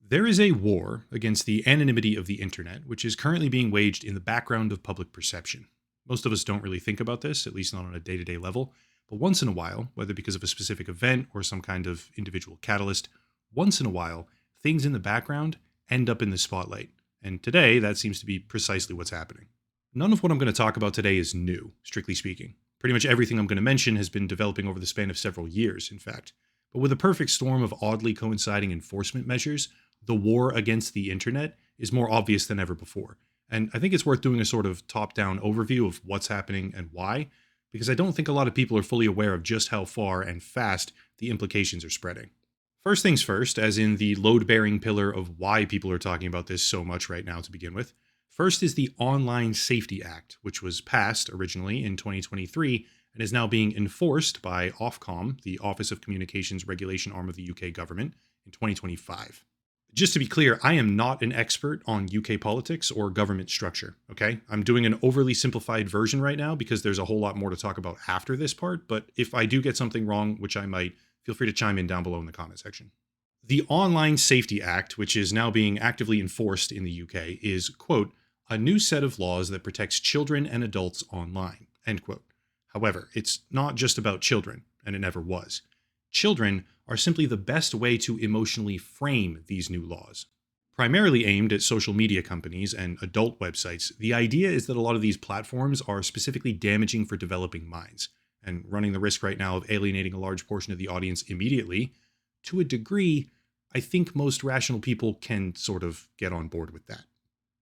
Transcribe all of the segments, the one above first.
There is a war against the anonymity of the internet, which is currently being waged in the background of public perception. Most of us don't really think about this, at least not on a day to day level, but once in a while, whether because of a specific event or some kind of individual catalyst, once in a while, things in the background end up in the spotlight. And today, that seems to be precisely what's happening. None of what I'm going to talk about today is new, strictly speaking. Pretty much everything I'm going to mention has been developing over the span of several years, in fact. But with a perfect storm of oddly coinciding enforcement measures, the war against the internet is more obvious than ever before. And I think it's worth doing a sort of top down overview of what's happening and why, because I don't think a lot of people are fully aware of just how far and fast the implications are spreading. First things first, as in the load bearing pillar of why people are talking about this so much right now to begin with. First is the Online Safety Act, which was passed originally in 2023 and is now being enforced by Ofcom, the Office of Communications Regulation arm of the UK government, in 2025. Just to be clear, I am not an expert on UK politics or government structure, okay? I'm doing an overly simplified version right now because there's a whole lot more to talk about after this part, but if I do get something wrong, which I might, feel free to chime in down below in the comment section. The Online Safety Act, which is now being actively enforced in the UK, is, quote, a new set of laws that protects children and adults online, end quote. However, it's not just about children, and it never was. Children are simply the best way to emotionally frame these new laws. Primarily aimed at social media companies and adult websites, the idea is that a lot of these platforms are specifically damaging for developing minds, and running the risk right now of alienating a large portion of the audience immediately. To a degree, I think most rational people can sort of get on board with that.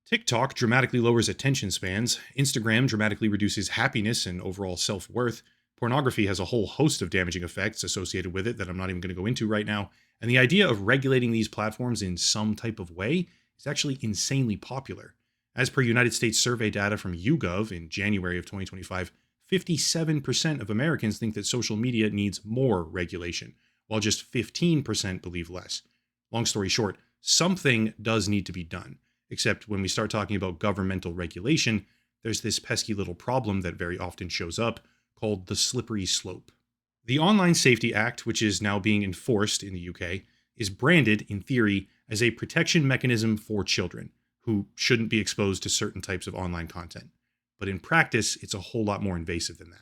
TikTok dramatically lowers attention spans, Instagram dramatically reduces happiness and overall self-worth, pornography has a whole host of damaging effects associated with it that I'm not even going to go into right now, and the idea of regulating these platforms in some type of way is actually insanely popular. As per United States survey data from YouGov in January of 2025, 57% of Americans think that social media needs more regulation, while just 15% believe less. Long story short, something does need to be done. Except when we start talking about governmental regulation, there's this pesky little problem that very often shows up called the slippery slope. The Online Safety Act, which is now being enforced in the UK, is branded, in theory, as a protection mechanism for children who shouldn't be exposed to certain types of online content. But in practice, it's a whole lot more invasive than that.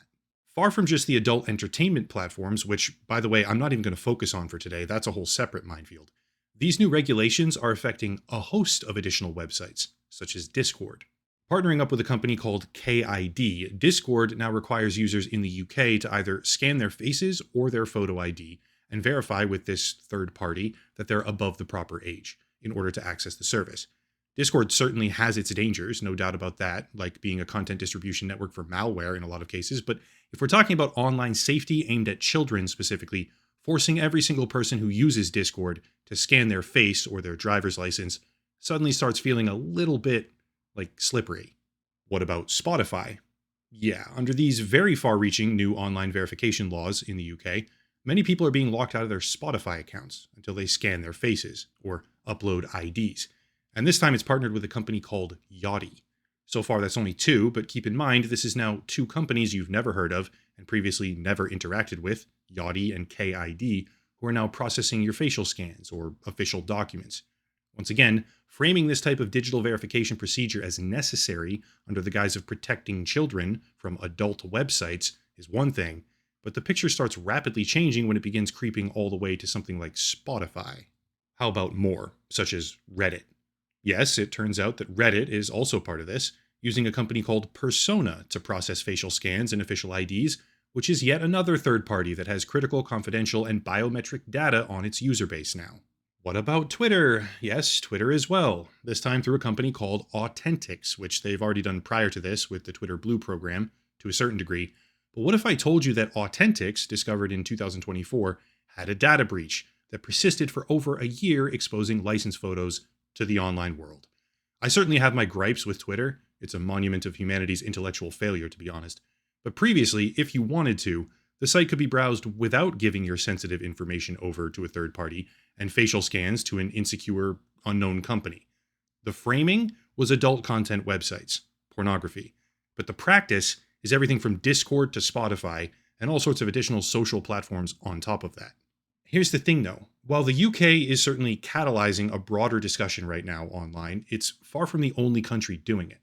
Far from just the adult entertainment platforms, which, by the way, I'm not even going to focus on for today, that's a whole separate minefield. These new regulations are affecting a host of additional websites, such as Discord. Partnering up with a company called KID, Discord now requires users in the UK to either scan their faces or their photo ID and verify with this third party that they're above the proper age in order to access the service. Discord certainly has its dangers, no doubt about that, like being a content distribution network for malware in a lot of cases, but if we're talking about online safety aimed at children specifically, forcing every single person who uses Discord to scan their face or their driver's license suddenly starts feeling a little bit like slippery. What about Spotify? Yeah, under these very far-reaching new online verification laws in the UK, many people are being locked out of their Spotify accounts until they scan their faces or upload IDs. And this time it's partnered with a company called Yachty. So far that's only two, but keep in mind this is now two companies you've never heard of and previously never interacted with, Yachty and KID, who are now processing your facial scans or official documents. Once again, framing this type of digital verification procedure as necessary under the guise of protecting children from adult websites is one thing, but the picture starts rapidly changing when it begins creeping all the way to something like Spotify. How about more, such as Reddit? Yes, it turns out that Reddit is also part of this, using a company called Persona to process facial scans and official IDs, which is yet another third party that has critical, confidential, and biometric data on its user base now. What about Twitter? Yes, Twitter as well, this time through a company called Authentics, which they've already done prior to this with the Twitter Blue program, to a certain degree. But what if I told you that Authentics, discovered in 2024, had a data breach that persisted for over a year, exposing license photos to the online world? I certainly have my gripes with Twitter. It's a monument of humanity's intellectual failure, to be honest. But previously, if you wanted to, the site could be browsed without giving your sensitive information over to a third party and facial scans to an insecure, unknown company. The framing was adult content websites, pornography. But the practice is everything from Discord to Spotify and all sorts of additional social platforms on top of that. Here's the thing though. While the UK is certainly catalyzing a broader discussion right now online, it's far from the only country doing it.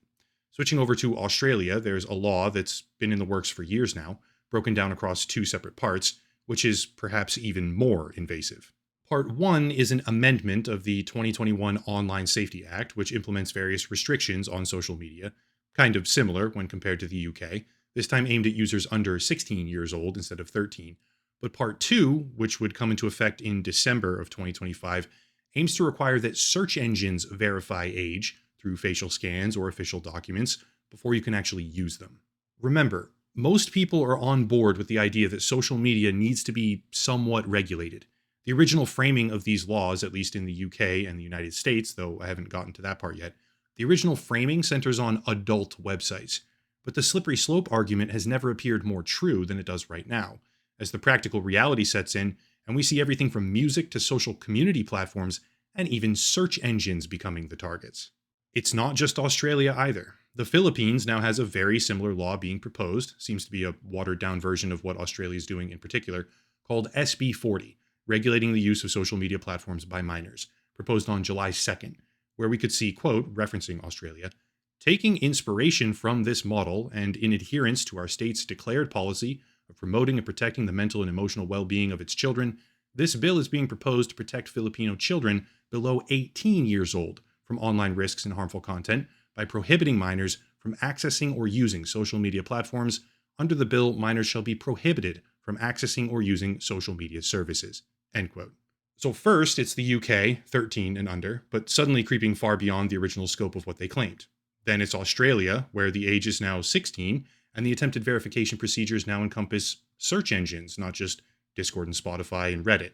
Switching over to Australia, there's a law that's been in the works for years now, broken down across two separate parts, which is perhaps even more invasive. Part 1 is an amendment of the 2021 Online Safety Act, which implements various restrictions on social media, kind of similar when compared to the UK, this time aimed at users under 16 years old instead of 13. But Part 2, which would come into effect in December of 2025, aims to require that search engines verify age through facial scans or official documents before you can actually use them. Remember, most people are on board with the idea that social media needs to be somewhat regulated. The original framing of these laws, at least in the UK and the United States, though I haven't gotten to that part yet, the original framing centers on adult websites. But the slippery slope argument has never appeared more true than it does right now, as the practical reality sets in and we see everything from music to social community platforms and even search engines becoming the targets. It's not just Australia either. The Philippines now has a very similar law being proposed, seems to be a watered down version of what Australia is doing in particular, called SB 40, regulating the use of social media platforms by minors, proposed on July 2nd, where we could see, quote, referencing Australia, taking inspiration from this model and in adherence to our state's declared policy of promoting and protecting the mental and emotional well-being of its children, this bill is being proposed to protect Filipino children below 18 years old from online risks and harmful content by prohibiting minors from accessing or using social media platforms. Under the bill, minors shall be prohibited from accessing or using social media services, end quote. So first, it's the UK, 13 and under, but suddenly creeping far beyond the original scope of what they claimed. Then it's Australia, where the age is now 16, and the attempted verification procedures now encompass search engines, not just Discord and Spotify and Reddit.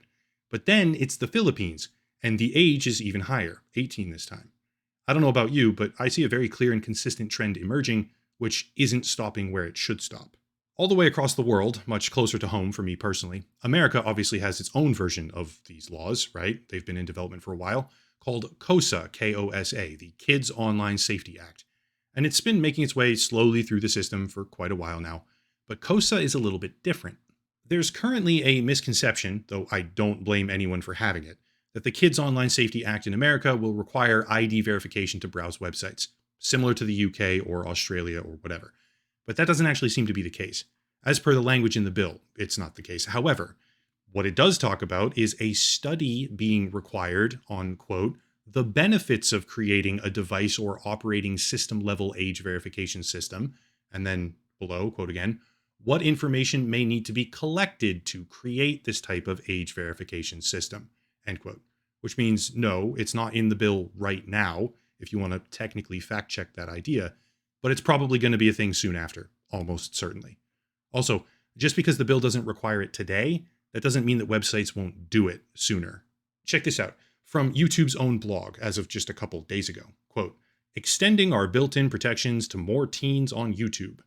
But then it's the Philippines, and the age is even higher, 18 this time. I don't know about you, but I see a very clear and consistent trend emerging, which isn't stopping where it should stop. All the way across the world, much closer to home for me personally, America obviously has its own version of these laws, right? They've been in development for a while, called KOSA, K-O-S-A, the Kids Online Safety Act. And it's been making its way slowly through the system for quite a while now. But KOSA is a little bit different. There's currently a misconception, though I don't blame anyone for having it, that the Kids Online Safety Act in America will require ID verification to browse websites, similar to the UK or Australia or whatever. But that doesn't actually seem to be the case. As per the language in the bill, it's not the case. However, what it does talk about is a study being required on, quote, the benefits of creating a device or operating system level age verification system, and then below, quote again, what information may need to be collected to create this type of age verification system, end quote. Which means, no, it's not in the bill right now, if you want to technically fact check that idea, but it's probably going to be a thing soon after, almost certainly. Also, just because the bill doesn't require it today, that doesn't mean that websites won't do it sooner. Check this out. From YouTube's own blog, as of just a couple days ago, quote, extending our built-in protections to more teens on YouTube.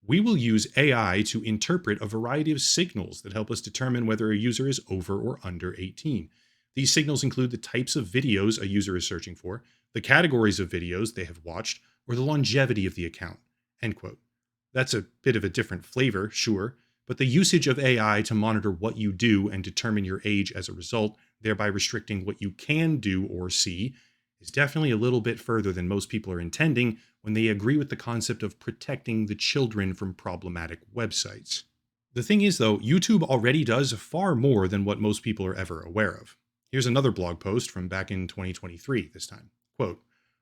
We will use AI to interpret a variety of signals that help us determine whether a user is over or under 18. These signals include the types of videos a user is searching for, the categories of videos they have watched, or the longevity of the account, end quote. That's a bit of a different flavor, sure, but the usage of AI to monitor what you do and determine your age as a result, thereby restricting what you can do or see, is definitely a little bit further than most people are intending when they agree with the concept of protecting the children from problematic websites. The thing is, though, YouTube already does far more than what most people are ever aware of. Here's another blog post from back in 2023 this time. Quote,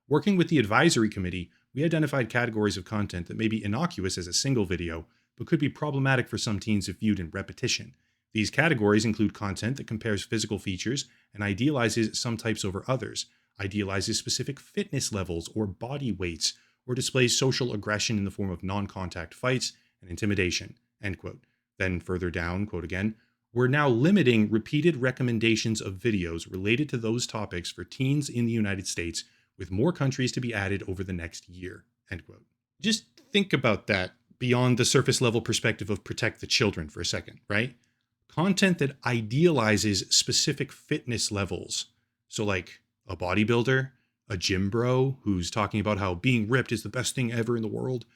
working with the advisory committee, we identified categories of content that may be innocuous as a single video, but could be problematic for some teens if viewed in repetition. These categories include content that compares physical features and idealizes some types over others, idealizes specific fitness levels or body weights, or displays social aggression in the form of non-contact fights and intimidation, end quote. Then further down, quote again, we're now limiting repeated recommendations of videos related to those topics for teens in the United States, with more countries to be added over the next year, end quote. Just think about that beyond the surface level perspective of protect the children for a second, right? Content that idealizes specific fitness levels. So like a bodybuilder, a gym bro who's talking about how being ripped is the best thing ever in the world.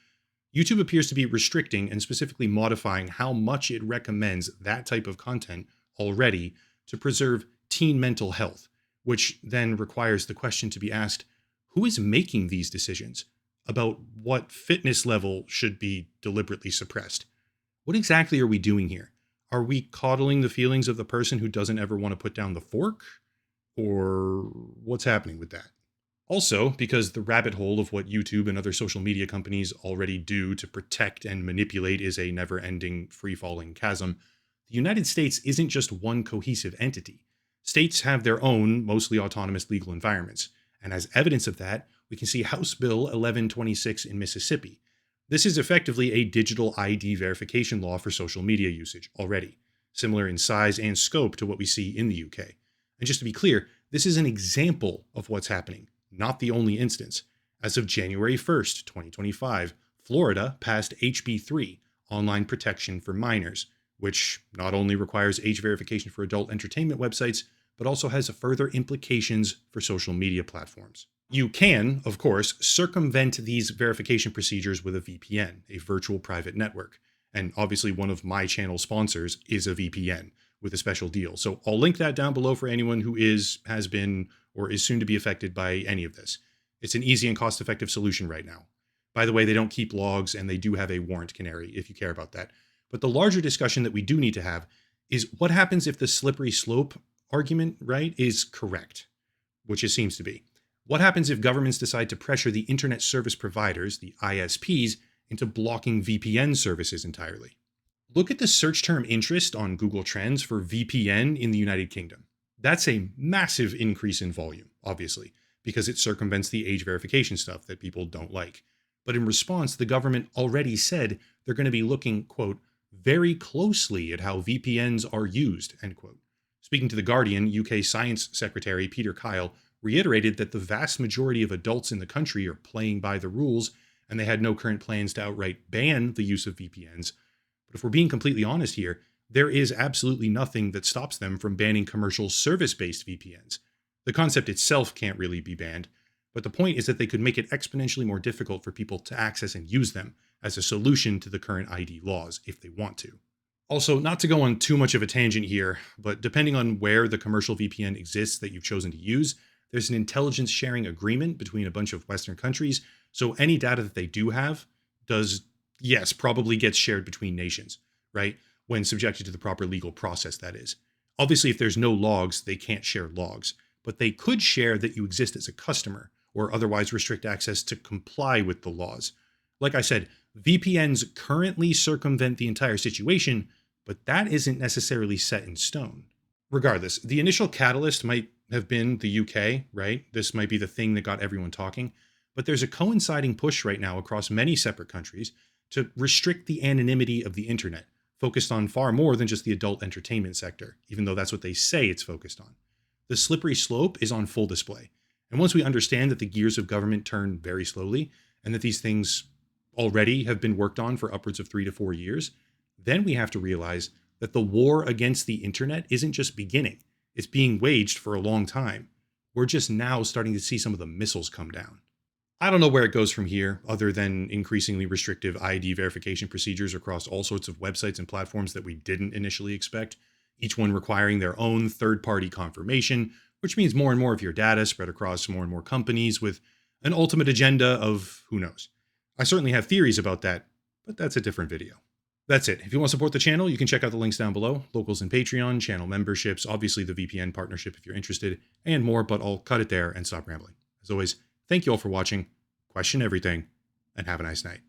YouTube appears to be restricting and specifically modifying how much it recommends that type of content already to preserve teen mental health, which then requires the question to be asked, who is making these decisions about what fitness level should be deliberately suppressed? What exactly are we doing here? Are we coddling the feelings of the person who doesn't ever want to put down the fork? Or what's happening with that? Also, because the rabbit hole of what YouTube and other social media companies already do to protect and manipulate is a never ending, free falling chasm, the United States isn't just one cohesive entity. States have their own, mostly autonomous legal environments. And as evidence of that, we can see House Bill 1126 in Mississippi. This is effectively a digital ID verification law for social media usage already, similar in size and scope to what we see in the UK. And just to be clear, this is an example of what's happening, not the only instance. As of January 1st, 2025, Florida passed HB 3, Online Protection for Minors, which not only requires age verification for adult entertainment websites, but also has further implications for social media platforms. You can, of course, circumvent these verification procedures with a VPN, a virtual private network. And obviously one of my channel sponsors is a VPN with a special deal. So I'll link that down below for anyone who has been, or is soon to be affected by any of this. It's an easy and cost-effective solution right now. By the way, they don't keep logs and they do have a warrant canary if you care about that. But the larger discussion that we do need to have is what happens if the slippery slope argument, right, is correct, which it seems to be. What happens if governments decide to pressure the internet service providers, the ISPs, into blocking VPN services entirely? Look at the search term interest on Google Trends for VPN in the United Kingdom. That's a massive increase in volume, obviously, because it circumvents the age verification stuff that people don't like. But in response, the government already said they're going to be looking, quote, very closely at how VPNs are used, end quote. Speaking to The Guardian, UK Science Secretary Peter Kyle reiterated that the vast majority of adults in the country are playing by the rules, and they had no current plans to outright ban the use of VPNs. But if we're being completely honest here, there is absolutely nothing that stops them from banning commercial service-based VPNs. The concept itself can't really be banned, but the point is that they could make it exponentially more difficult for people to access and use them as a solution to the current ID laws if they want to. Also, not to go on too much of a tangent here, but depending on where the commercial VPN exists that you've chosen to use, there's an intelligence sharing agreement between a bunch of Western countries, so any data that they do have probably gets shared between nations, right? When subjected to the proper legal process, that is. Obviously, if there's no logs, they can't share logs, but they could share that you exist as a customer or otherwise restrict access to comply with the laws. Like I said, VPNs currently circumvent the entire situation, but that isn't necessarily set in stone. Regardless, the initial catalyst might have been the UK, right? This might be the thing that got everyone talking, but there's a coinciding push right now across many separate countries to restrict the anonymity of the internet, focused on far more than just the adult entertainment sector, even though that's what they say it's focused on. The slippery slope is on full display. And once we understand that the gears of government turn very slowly, and that these things already have been worked on for upwards of 3 to 4 years, then we have to realize that the war against the internet isn't just beginning. It's being waged for a long time. We're just now starting to see some of the missiles come down. I don't know where it goes from here, other than increasingly restrictive ID verification procedures across all sorts of websites and platforms that we didn't initially expect, each one requiring their own third-party confirmation, which means more and more of your data spread across more and more companies with an ultimate agenda of who knows. I certainly have theories about that, but that's a different video. That's it. If you want to support the channel, you can check out the links down below. Locals and Patreon, channel memberships, obviously the VPN partnership if you're interested, and more, but I'll cut it there and stop rambling. As always, thank you all for watching, question everything, and have a nice night.